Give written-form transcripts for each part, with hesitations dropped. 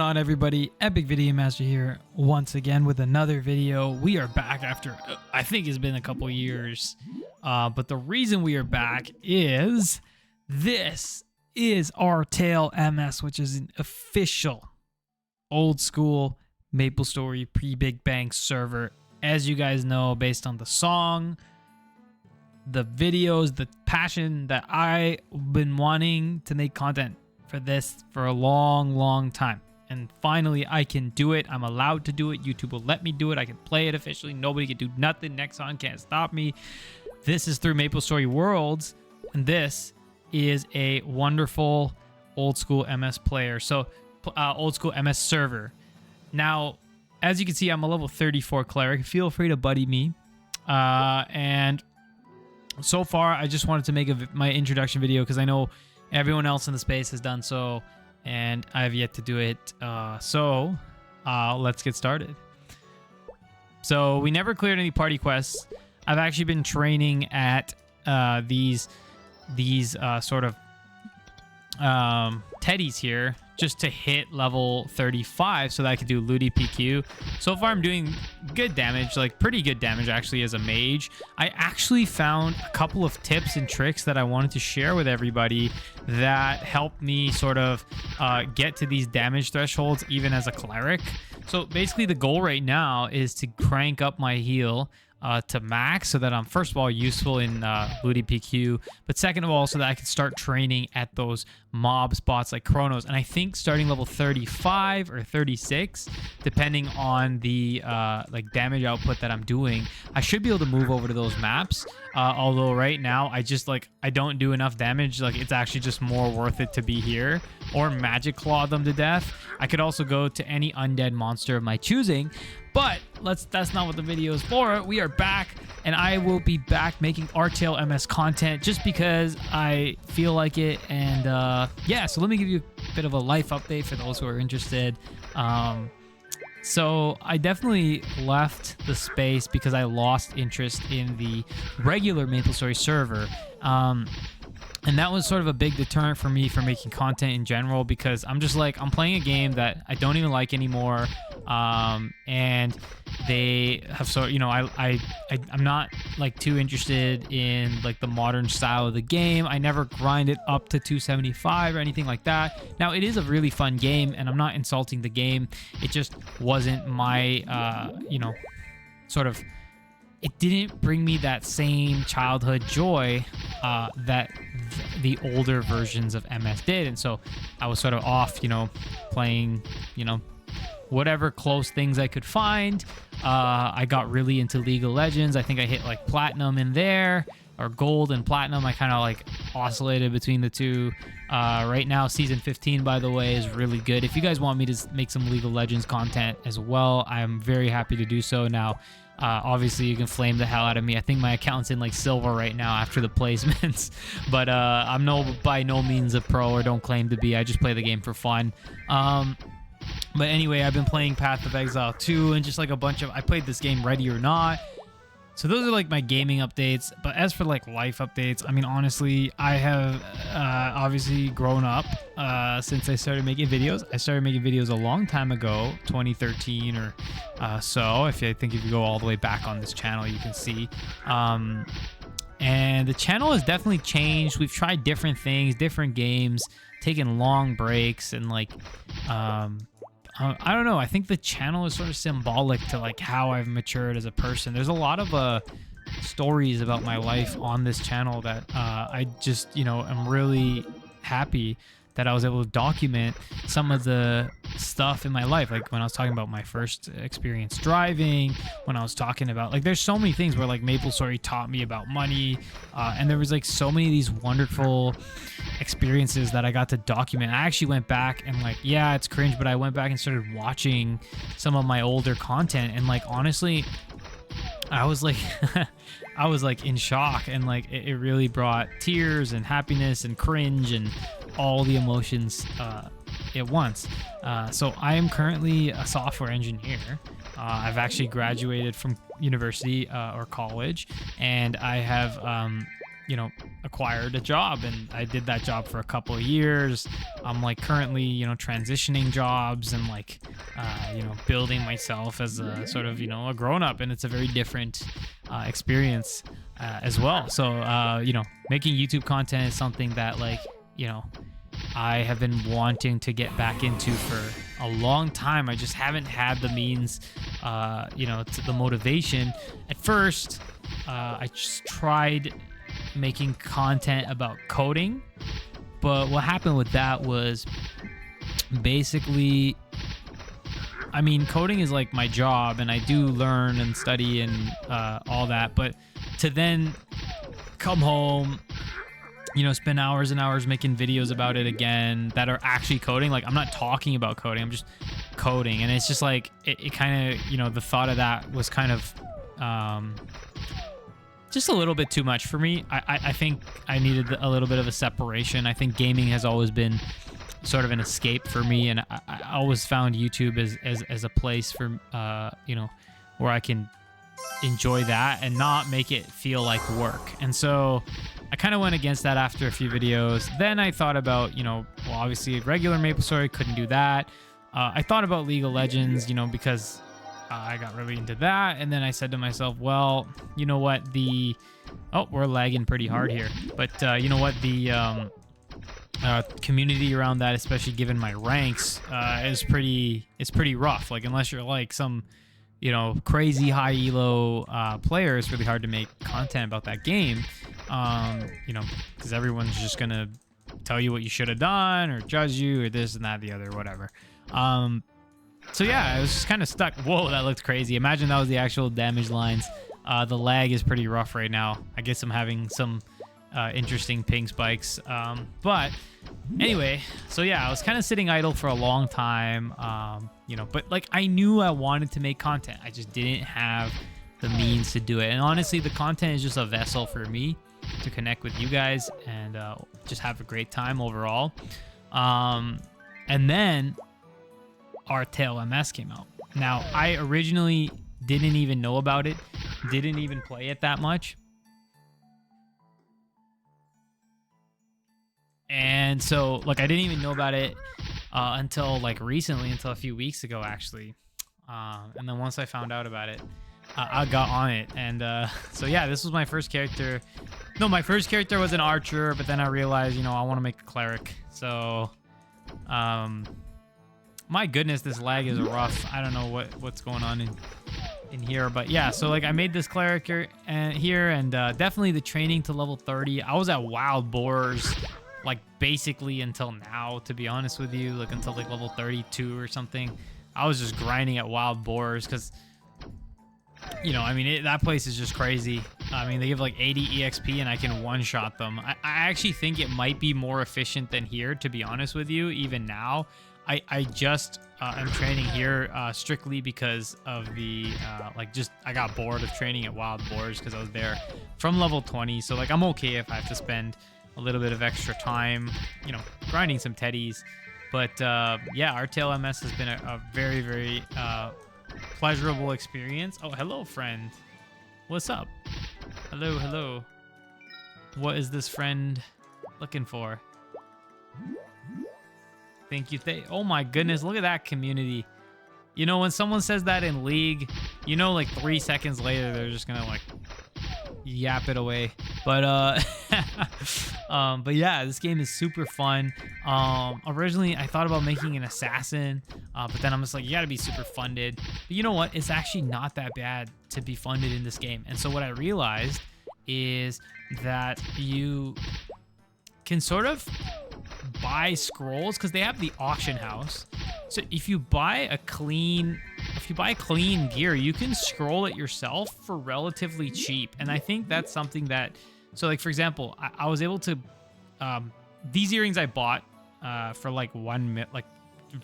on, everybody? Epic Video Master here once again with another video. We are back after I think it's been a couple years, but the reason we are back is this is Artale MS, which is an official old school MapleStory pre-Big Bang server. As you guys know, based on the song, the videos, the passion that I've been wanting to make content for this for a long time, and finally I can do it. I'm allowed to do it. YouTube will let me do it. I can play it officially. Nobody can do nothing. Nexon can't stop me. This is through MapleStory Worlds, and this is a wonderful old school MS player. So old school MS server. Now, as you can see, I'm a level 34 cleric. Feel free to buddy me. And so far, I just wanted to make my introduction video because I know everyone else in the space has done so, and I have yet to do it. So let's get started. So we never cleared any party quests. I've actually been training at these sort of teddies here just to hit level 35 so that I could do Looty PQ. So far I'm doing good damage, like pretty good damage actually as a mage. I actually found a couple of tips and tricks that I wanted to share with everybody that helped me sort of get to these damage thresholds even as a cleric. So basically the goal right now is to crank up my heal to max so that I'm first of all useful in Looty PQ, but second of all so that I can start training at those mob spots like Chronos. And I think starting level 35 or 36, depending on the like damage output that I'm doing, I should be able to move over to those maps. Although right now I don't do enough damage. Like, it's actually just more worth it to be here or magic claw them to death. I could also go to any undead monster of my choosing. But that's not what the video is for. We are back, and I will be back making Artale MS content just because I feel like it. And yeah, so let me give you a bit of a life update for those who are interested. So I definitely left the space because I lost interest in the regular MapleStory server. And that was sort of a big deterrent for me for making content in general, because I'm just like, I'm playing a game that I don't even like anymore. And they have sort, you know, I'm not like too interested in like the modern style of the game. I never grind it up to 275 or anything like that. Now, it is a really fun game, and I'm not insulting the game. It just wasn't my, you know, sort of, it didn't bring me that same childhood joy that the older versions of MS did. And so I was sort of off, you know, playing, you know, whatever close things I could find. I got really into League of Legends. I think I hit like platinum in there, or gold and platinum. I kind of like oscillated between the two. Right now, season 15, by the way, is really good. If you guys want me to make some League of Legends content as well, I'm very happy to do so. Now, obviously you can flame the hell out of me. I think my account's in like silver right now after the placements, but I'm by no means a pro, or don't claim to be. I just play the game for fun. But anyway, I've been playing Path of Exile 2 and just like a bunch of, I played this game Ready or Not. So those are like my gaming updates. But as for like life updates, I mean, honestly, I have obviously grown up since I started making videos. I started making videos a long time ago, 2013 or so. I think if you go all the way back on this channel, you can see. And the channel has definitely changed. We've tried different things, different games, taken long breaks, and like, I don't know. I think the channel is sort of symbolic to like how I've matured as a person. There's a lot of stories about my life on this channel that I just, you know, I'm really happy that I was able to document some of the stuff in my life. Like when I was talking about my first experience driving, when I was talking about, like, there's so many things where like MapleStory taught me about money. And there was like so many of these wonderful experiences that I got to document. I actually went back and like, yeah, it's cringe, but I went back and started watching some of my older content. And like, honestly, I was like, I was like in shock, and like it really brought tears and happiness and cringe and all the emotions at once. So I am currently a software engineer. I've actually graduated from university or college, and I have acquired a job, and I did that job for a couple of years. I'm like currently, transitioning jobs and like, building myself as a sort of, a grown up, and it's a very different experience as well. So, making YouTube content is something that like, I have been wanting to get back into for a long time. I just haven't had the means, the motivation. At first, I just tried making content about coding, but what happened with that was basically, I mean, coding is like my job, and I do learn and study and all that, but to then come home, spend hours and hours making videos about it again that are actually coding. Like, I'm not talking about coding, I'm just coding. And it's just like, it kind of, the thought of that was kind of just a little bit too much for me. I think I needed a little bit of a separation. I think gaming has always been sort of an escape for me. And I always found YouTube as a place for, where I can enjoy that and not make it feel like work. And so I kind of went against that after a few videos. Then I thought about, obviously regular MapleStory, couldn't do that. I thought about League of Legends, because I got really into that. And then I said to myself, well, you know what, we're lagging pretty hard here. But you know what, the community around that, especially given my ranks, it's pretty rough. Like, unless you're like some, crazy high elo player, it's really hard to make content about that game. Because everyone's just gonna tell you what you should have done or judge you or this and that, the other, whatever. So yeah, I was just kind of stuck. Whoa, that looked crazy. Imagine that was the actual damage lines. The lag is pretty rough right now. I guess I'm having some interesting ping spikes. But anyway, so yeah, I was kind of sitting idle for a long time. But like, I knew I wanted to make content. I just didn't have the means to do it. And honestly, the content is just a vessel for me to connect with you guys and just have a great time overall. And then Artale MS came out. Now, I originally didn't even know about it, didn't even play it that much. And so, like, I didn't even know about it until, like, recently, until a few weeks ago, actually. And then once I found out about it, I got on it. And so, yeah, this was my first character. No, my first character was an archer, but then I realized, I want to make a cleric. So, my goodness, this lag is rough. I don't know what's going on in here, but yeah, so like I made this cleric here, and definitely the training to level 30. I was at wild boars like basically until now, to be honest with you, like until like level 32 or something. I was just grinding at wild boars because, I mean, that place is just crazy. I mean, they give like 80 EXP and I can one-shot them. I actually think it might be more efficient than here, to be honest with you, even now. I just am training here strictly because of the, I got bored of training at wild boars because I was there from level 20. So, like, I'm okay if I have to spend a little bit of extra time, grinding some teddies. But, yeah, Artale MS has been a very, very pleasurable experience. Oh, hello, friend. What's up? Hello, hello. What is this friend looking for? Thank you. Oh my goodness, look at that community. When someone says that in League, like 3 seconds later, they're just gonna like yap it away. But but yeah, this game is super fun. Originally I thought about making an assassin, but then I'm just like, you gotta be super funded. But you know what? It's actually not that bad to be funded in this game. And so what I realized is that you can sort of buy scrolls because they have the auction house. So if you buy clean gear, you can scroll it yourself for relatively cheap. And I think that's something that, so like for example, I was able to these earrings I bought for like like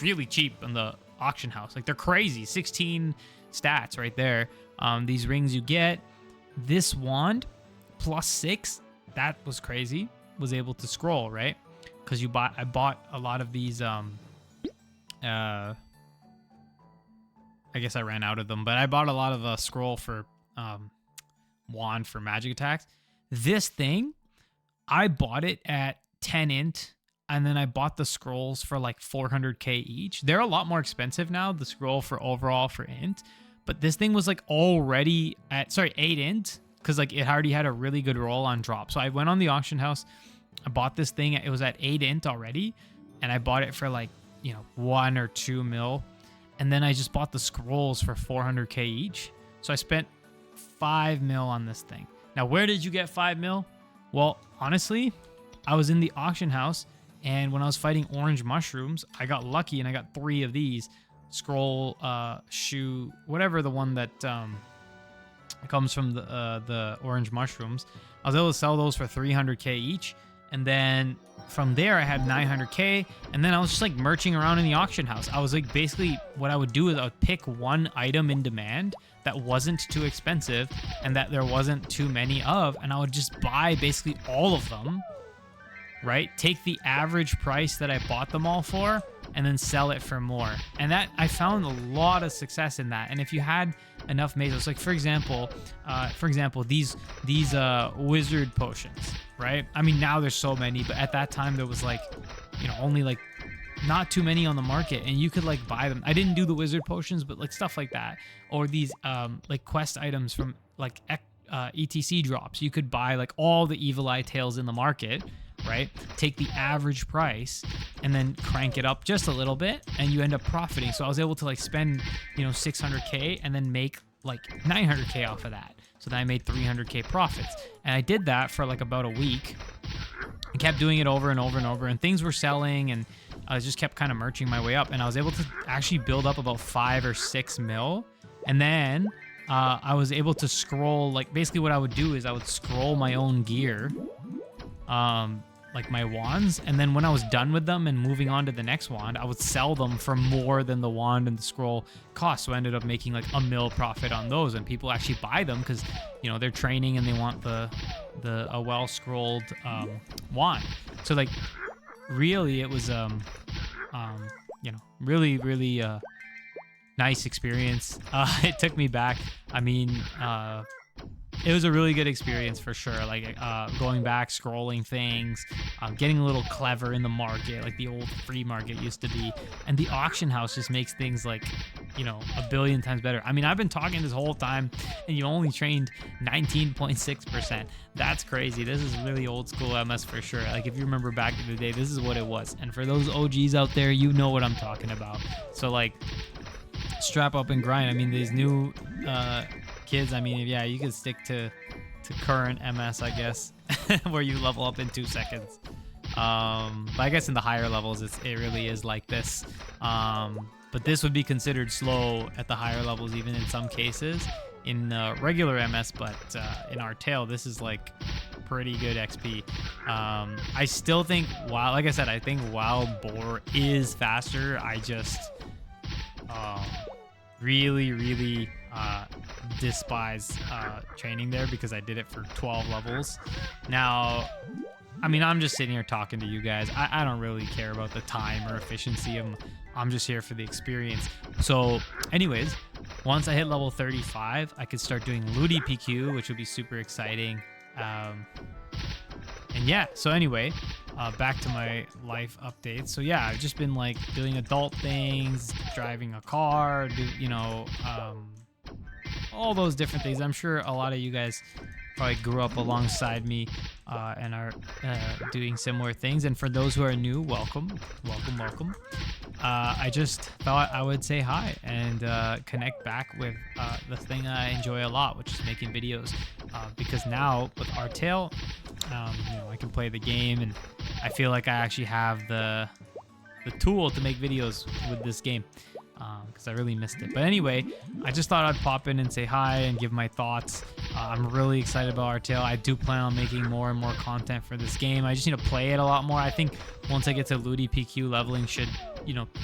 really cheap in the auction house. Like they're crazy, 16 stats right there. These rings you get, this wand +6, that was crazy. Was able to scroll, right? Because I bought a lot of these I guess I ran out of them, but I bought a lot of scroll for wand for magic attacks. This thing I bought it at 10 int, and then I bought the scrolls for like 400k each. They're a lot more expensive now, the scroll for overall for int, but this thing was like already at 8 int, because like it already had a really good roll on drop. So I went on the auction house, I bought this thing, it was at 8 int already, and I bought it for like, you know, 1 or 2 mil, and then I just bought the scrolls for 400k each. So I spent 5 mil on this thing. Now, where did you get 5 mil? Well, honestly, I was in the auction house, and when I was fighting orange mushrooms, I got lucky and I got 3 of these scroll, shoe, whatever the one that comes from the orange mushrooms. I was able to sell those for 300k each, and then from there I had 900k, and then I was just like merching around in the auction house. I was like, basically what I would do is I would pick one item in demand that wasn't too expensive and that there wasn't too many of, and I would just buy basically all of them, right? Take the average price that I bought them all for and then sell it for more. And that, I found a lot of success in that. And if you had enough mesos, like for example, these wizard potions, right? I mean, now there's so many, but at that time there was like, you know, only like not too many on the market, and you could like buy them. I didn't do the wizard potions, but like stuff like that, or these like quest items from like etc drops. You could buy like all the evil eye tails in the market, right? Take the average price and then crank it up just a little bit, and you end up profiting. So I was able to like spend, you know, 600k and then make like 900k off of that. So then I made 300k profits, and I did that for like about a week. I kept doing it over and over and over, and things were selling, and I just kept kind of merching my way up, and I was able to actually build up about 5 or 6 mil. And then I was able to scroll, like basically what I would do is I would scroll my own gear, like my wands, and then when I was done with them and moving on to the next wand, I would sell them for more than the wand and the scroll cost. So I ended up making like a mil profit on those, and people actually buy them because, you know, they're training and they want a well scrolled wand. So like really it was you know, really nice experience. It took me back. I mean, it was a really good experience for sure. Like going back, scrolling things, getting a little clever in the market, like the old free market used to be. And the auction house just makes things like, you know, a billion times better. I mean, I've been talking this whole time and you only trained 19.6%. That's crazy. This is really old school MS for sure. Like if you remember back in the day, this is what it was. And for those OGs out there, you know what I'm talking about. So like, strap up and grind. I mean, these new kids, I mean, yeah, you could stick to current MS, I guess, where you level up in 2 seconds. But I guess in the higher levels, it really is like this. But this would be considered slow at the higher levels, even in some cases in regular MS. But in Artale, this is like pretty good XP. I still think, like I said, I think Wild Boar is faster. I just really despise training there because I did it for 12 levels. Now, I mean, I'm just sitting here talking to you guys. I don't really care about the time or efficiency. I'm just here for the experience. So anyways, once I hit level 35, I could start doing Ludi PQ, which would be super exciting. And yeah, so anyway, back to my life updates. So yeah, I've just been like doing adult things, driving a car, all those different things. I'm sure a lot of you guys probably grew up alongside me and are doing similar things. And for those who are new, welcome. I just thought I would say hi and connect back with the thing I enjoy a lot, which is making videos. Because now with Artale, I can play the game, and I feel like I actually have the tool to make videos with this game. Because I really missed it. But anyway, I just thought I'd pop in and say hi and give my thoughts. I'm really excited about Artale. I do plan on making more and more content for this game. I just need to play it a lot more. I think once I get to Ludi PQ, leveling should,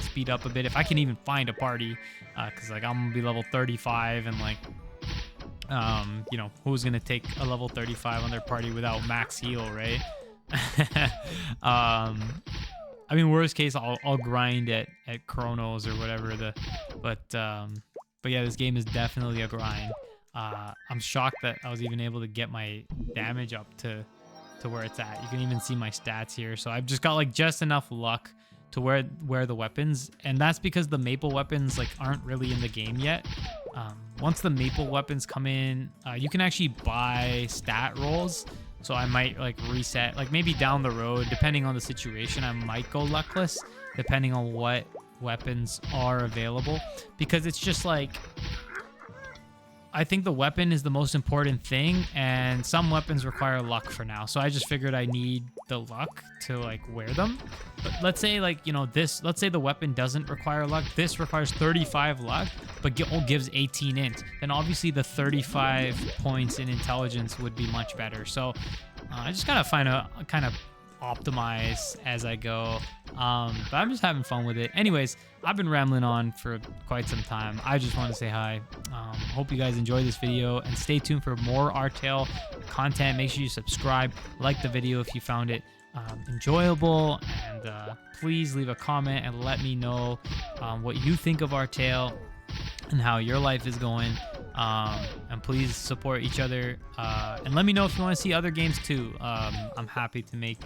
speed up a bit. If I can even find a party, because like I'm gonna be level 35 and like, who's gonna take a level 35 on their party without max heal, right? I mean, worst case, I'll grind at Chronos or whatever. But yeah, this game is definitely a grind. I'm shocked that I was even able to get my damage up to to where it's at. You can even see my stats here. So I've just got like just enough luck to wear the weapons, and that's because the maple weapons like aren't really in the game yet. Once the maple weapons come in, you can actually buy stat rolls. So I might like reset, like maybe down the road, depending on the situation, I might go luckless, depending on what weapons are available, because it's just like, I think the weapon is the most important thing, and some weapons require luck for now. So I just figured I need the luck to like wear them. But let's say like, you know, let's say the weapon doesn't require luck. This requires 35 luck, but gives 18 int. Then obviously the 35 points in intelligence would be much better. So I just gotta find a kind of optimize as I go. But I'm just having fun with it. Anyways, I've been rambling on for quite some time. I just want to say hi. Hope you guys enjoy this video, and stay tuned for more Artale content. Make sure you subscribe, like the video if you found it enjoyable, and please leave a comment and let me know what you think of Artale and how your life is going. And please support each other, and let me know if you want to see other games too. I'm happy to make,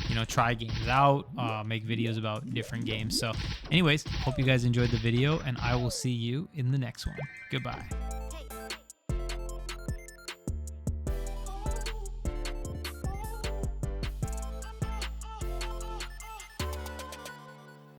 you know, try games out, make videos about different games. So anyways, hope you guys enjoyed the video, and I will see you in the next one. Goodbye.